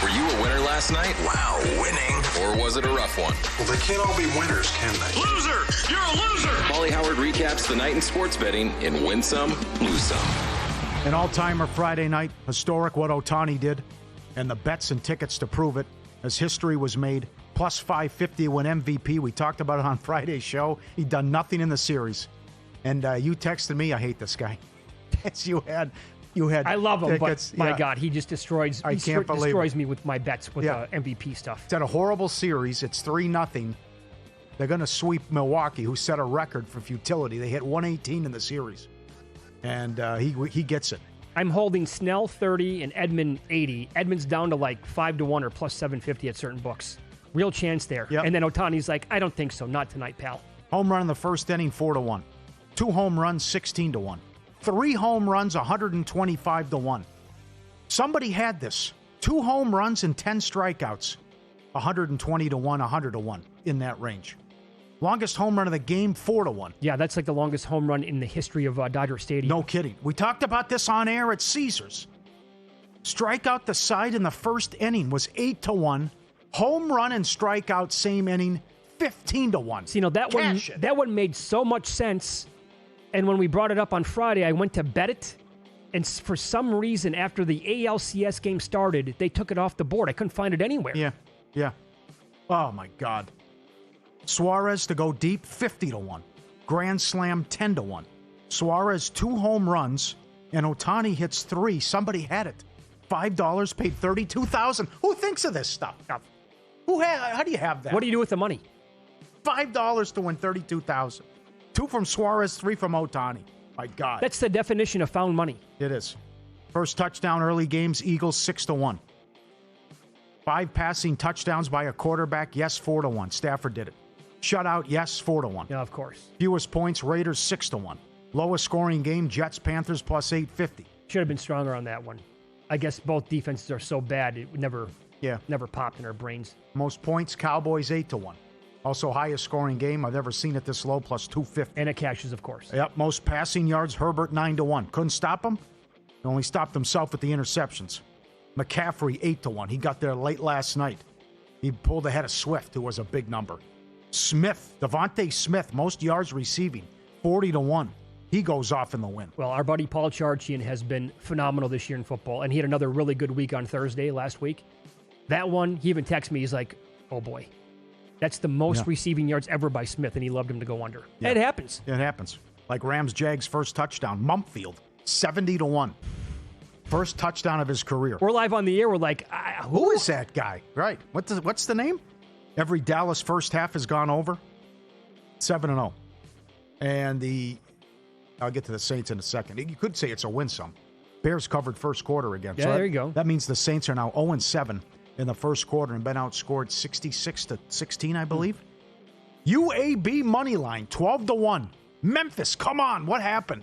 Were you a winner last night? Wow, winning. Or was it a rough one? Well, they can't all be winners, can they? Loser! You're a loser! Paulie Howard recaps the night in sports betting in Win Some, Lose Some. An all-timer Friday night, historic what Ohtani did, and the bets and tickets to prove it, as history was made. Plus 550 win MVP. We talked about it on Friday's show. He'd done nothing in the series. And you texted me, I hate this guy. You had. I love him, tickets. But my God, he just destroys. I can't believe destroys me with my bets with MVP stuff. It's at a horrible series. It's 3-0. They're going to sweep Milwaukee, who set a record for futility. They hit 118 in the series, and he gets it. I'm holding Snell 30 and Edmund 80. Edmund's down to like 5-1 or plus 750 at certain books. Real chance there. Yep. And then Ohtani's like, I don't think so. Not tonight, pal. Home run in the first inning, 4-1. 2 home runs, 16-1. 3 home runs, 125-1. Somebody had this. 2 home runs and 10 strikeouts, 120-1, 100-1 in that range. Longest home run of the game, 4-1. Yeah, that's like the longest home run in the history of Dodger Stadium. No kidding. We talked about this on air at Caesars. Strikeout the side in the first inning was 8-1. Home run and strikeout same inning, 15-1. See, that one made so much sense. And when we brought it up on Friday, I went to bet it. And for some reason, after the ALCS game started, they took it off the board. I couldn't find it anywhere. Yeah. Oh, my God. Suarez to go deep, 50-1. Grand Slam, 10-1. Suarez, 2 home runs, and Ohtani hits 3. Somebody had it. $5 paid $32,000. Who thinks of this stuff? How do you have that? What do you do with the money? $5 to win $32,000. 2 from Suarez, 3 from Ohtani. My God. That's the definition of found money. It is. First touchdown early games, Eagles 6-1. 5 passing touchdowns by a quarterback, yes, 4-1. Stafford did it. Shutout, yes, 4-1. Yeah, of course. Fewest points, Raiders 6-1. Lowest scoring game, Jets Panthers plus 850. Should have been stronger on that one. I guess both defenses are so bad it would never popped in our brains. Most points, Cowboys 8-1. Also highest scoring game I've ever seen at this low, plus 250. And it cashes, of course. Yep. Most passing yards, Herbert 9-1. Couldn't stop him. He only stopped himself with the interceptions. McCaffrey 8-1. He got there late last night. He pulled ahead of Swift, who was a big number. Smith, Devontae Smith, most yards receiving, 40-1. He goes off in the win. Well, our buddy Paul Charchian has been phenomenal this year in football, and he had another really good week on Thursday last week. That one, he even texted me. He's like, oh, boy. That's the most receiving yards ever by Smith, and he loved him to go under. Yeah. It happens. It happens. Like Rams-Jags first touchdown. Mumpfield, 70-1. First touchdown of his career. We're live on the air. We're like, who is that guy? Right. What's the name? Every Dallas first half has gone over. 7-0. And I'll get to the Saints in a second. You could say it's a win some. Bears covered first quarter again. Yeah, so there you go. That means the Saints are now 0-7 in the first quarter and been outscored 66-16, I believe. UAB money line, 12-1. Memphis, come on, what happened?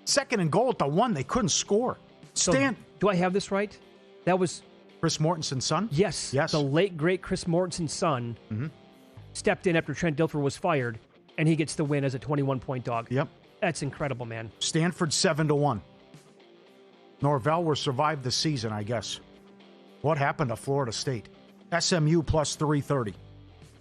Second and goal at the 1, they couldn't score. Do I have this right? That was Chris Mortensen's son? Yes. The late, great Chris Mortensen's son stepped in after Trent Dilfer was fired, and he gets the win as a 21-point dog. Yep. That's incredible, man. Stanford 7-1. Norvell will survive the season, I guess. What happened to Florida State? SMU plus 330.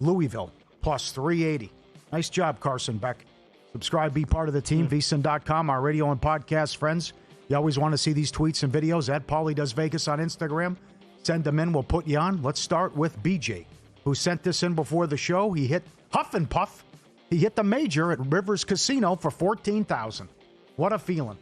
Louisville plus 380. Nice job, Carson Beck. Subscribe, be part of the team. VSiN.com, our radio and podcast friends. You always want to see these tweets and videos at Paulie Does Vegas on Instagram. Send them in. We'll put you on. Let's start with BJ, who sent this in before the show. He hit Huff and Puff. He hit the major at Rivers Casino for $14,000. What a feeling.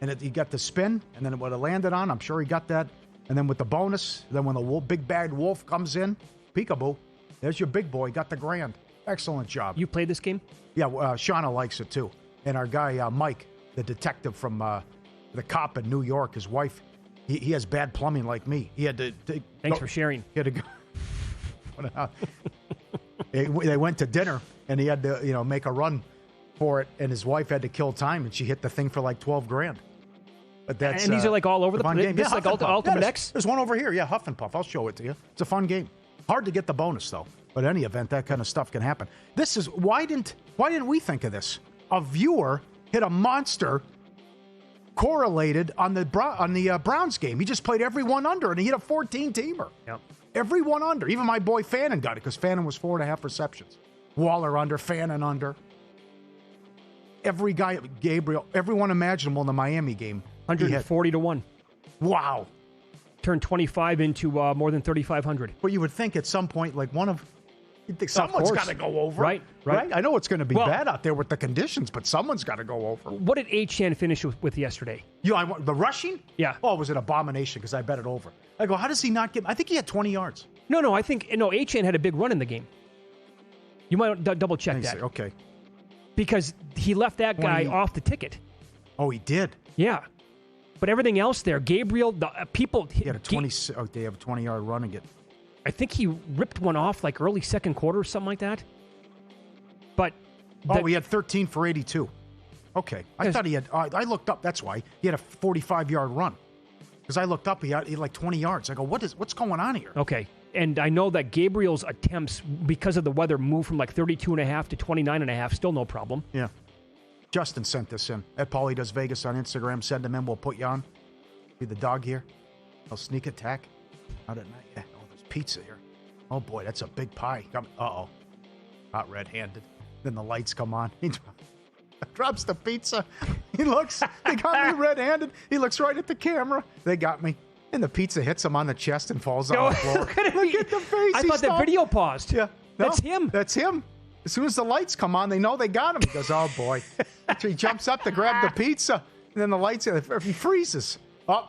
And he got the spin, and then what it landed on, I'm sure he got that. And then with the bonus, then when the big bad wolf comes in, peekaboo, there's your big boy, got the grand. Excellent job. You played this game? Yeah, Shauna likes it too. And our guy, Mike, the detective from the cop in New York, his wife, he has bad plumbing like me. He had to... Thanks for sharing. He had to go... They went to dinner, and he had to, make a run for it, and his wife had to kill time, and she hit the thing for like $12,000. But that's and these are like all over the place. This is like Ultimate X. There's one over here. Yeah, Huff and Puff. I'll show it to you. It's a fun game. Hard to get the bonus though. But in any event, that kind of stuff can happen. This is why didn't we think of this? A viewer hit a monster correlated on the Browns game. He just played every one under, and he hit a 14-teamer. Yep. Every one under. Even my boy Fannin got it because Fannin was 4.5 receptions. Waller under, Fannin under. Every guy, Gabriel, everyone imaginable in the Miami game. 140 to 1. Wow. Turned 25 into more than 3,500. But you would think at some point, like you'd think someone's got to go over. Right. I know it's going to be bad out there with the conditions, but someone's got to go over. What did Achane finish with yesterday? The rushing? Yeah. Oh, it was an abomination because I bet it over. I go, how does he not get? I think he had 20 yards. No, Achane had a big run in the game. You might double check that. Okay. Because he left that guy off the ticket. Oh, he did? Yeah. But everything else there, Gabriel, the people. He had a 20. They have a 20-yard run again. I think he ripped one off like early second quarter or something like that. But he had 13 for 82. Okay. I thought he had. I looked up. That's why he had a 45-yard run. Because I looked up, he had like 20 yards. I go, what's going on here? Okay. And I know that Gabriel's attempts, because of the weather, moved from like 32.5 to 29.5. Still no problem. Yeah. Justin sent this in. At Paulie Does Vegas on Instagram. Send him in. We'll put you on. Be the dog here. I'll sneak attack. Out at night. Yeah. Oh, there's pizza here. Oh, boy. That's a big pie. Uh-oh. Not red-handed. Then the lights come on. He drops the pizza. He looks. They got me red-handed. He looks right at the camera. They got me. And the pizza hits him on the chest and falls on the floor. Look at the face. I thought the video paused. Yeah. No, that's him. That's him. As soon as the lights come on, they know they got him. He goes, oh, boy. So he jumps up to grab the pizza, and then the lights, he freezes. Oh,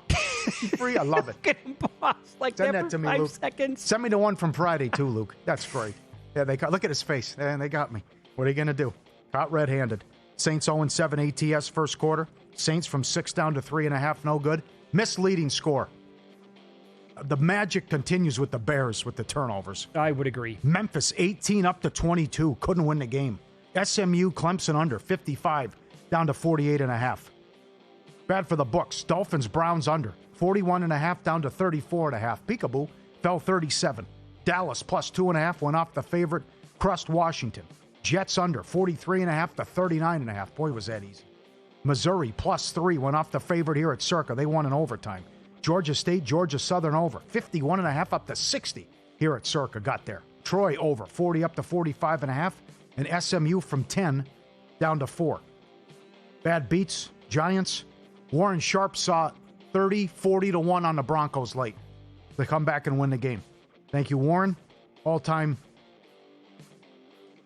free. I love it. Look at him pause. Like send that to me, 5 Luke. seconds. Send me the one from Friday, too, Luke. That's great. Yeah, look at his face. And they got me. What are you going to do? Caught red-handed. Saints 0-7 ATS first quarter. Saints from 6 down to 3.5. No good. Misleading score. The magic continues with the Bears with the turnovers. I would agree. Memphis 18 up to 22. Couldn't win the game. SMU, Clemson under 55 down to 48.5. Bad for the books. Dolphins, Browns under 41.5 down to 34.5. Peekaboo fell 37. Dallas plus 2.5 went off the favorite. Crushed Washington. Jets under 43.5 to 39.5. Boy, was that easy. Missouri plus 3 went off the favorite here at Circa. They won in overtime. Georgia State, Georgia Southern over 51.5 up to 60 here at Circa. Got there. Troy over 40 up to 45.5, and SMU from 10 down to 4. Bad beats. Giants. Warren Sharp saw 40 to 1 on the Broncos late. They come back and win the game. Thank you, Warren. All-time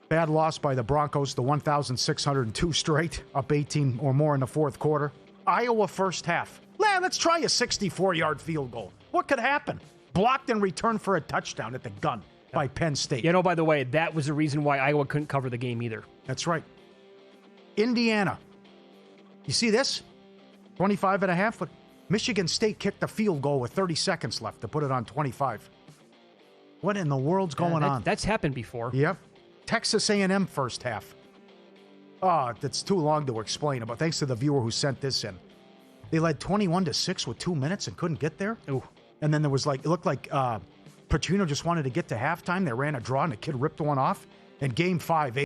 bad loss by the Broncos, the 1,602 straight, up 18 or more in the fourth quarter. Iowa first half. Let's try a 64-yard field goal. What could happen? Blocked and returned for a touchdown at the gun by Penn State. By the way, that was the reason why Iowa couldn't cover the game either. That's right. Indiana. You see this? 25.5. But Michigan State kicked the field goal with 30 seconds left to put it on 25. What in the world's going on? That's happened before. Yep. Texas A&M first half. Oh, that's too long to explain it, but thanks to the viewer who sent this in. They led 21-6 with 2 minutes and couldn't get there. Ooh. And then there was it looked like Petrino just wanted to get to halftime. They ran a draw and the kid ripped one off. And game 5,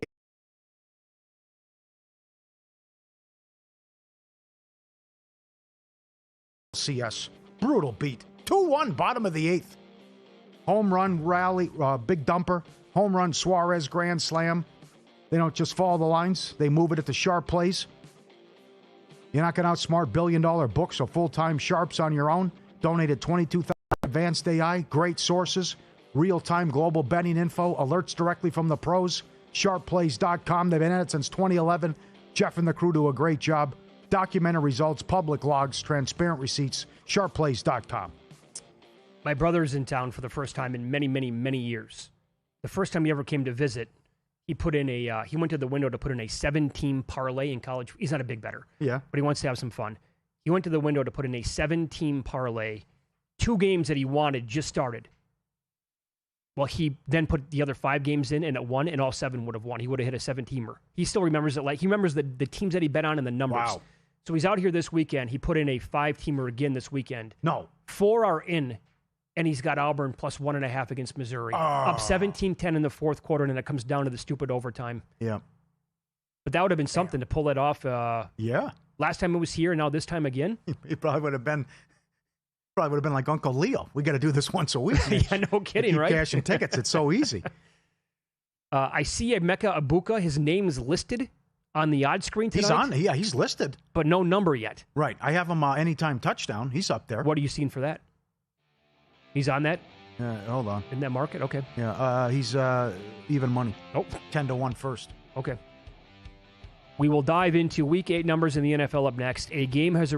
CS. Brutal beat. 2-1, bottom of the 8th. Home run, rally, big dumper. Home run, Suarez, grand slam. They don't just follow the lines. They move it at the sharp plays. You're not going to outsmart billion-dollar books or full-time sharps on your own. Donated $22,000 Advanced AI. Great sources. Real-time global betting info. Alerts directly from the pros. Sharpplays.com. They've been at it since 2011. Jeff and the crew do a great job. Documented results, public logs, transparent receipts. Sharpplays.com. My brother's in town for the first time in many, many, many years. The first time he ever came to visit, he went to the window to put in a 7-team parlay in college. He's not a big bettor. Yeah. But he wants to have some fun. He went to the window to put in a 7-team parlay. 2 games that he wanted just started. Well, he then put the other 5 games in, and it won, and all 7 would have won. He would have hit a 7-teamer. He still remembers it. He remembers the teams that he bet on and the numbers. Wow. So he's out here this weekend. He put in a 5-teamer again this weekend. No. 4 are in, and he's got Auburn plus 1.5 against Missouri. Up 17-10 in the fourth quarter, and then it comes down to the stupid overtime. Yeah. But that would have been something to pull it off. Yeah. Last time it was here, and now this time again? He probably would have been like Uncle Leo. We got to do this once a week. Yeah, no kidding, right? Cashing tickets. It's so easy. I see Emeka Ibuka. His name's listed on the odds screen tonight. He's listed. But no number yet. Right. I have him anytime touchdown. He's up there. What are you seeing for that? He's on that? Hold on. In that market? Okay. Yeah, he's even money. Nope. 10-1 first. Okay. We will dive into Week 8 numbers in the NFL up next. A game has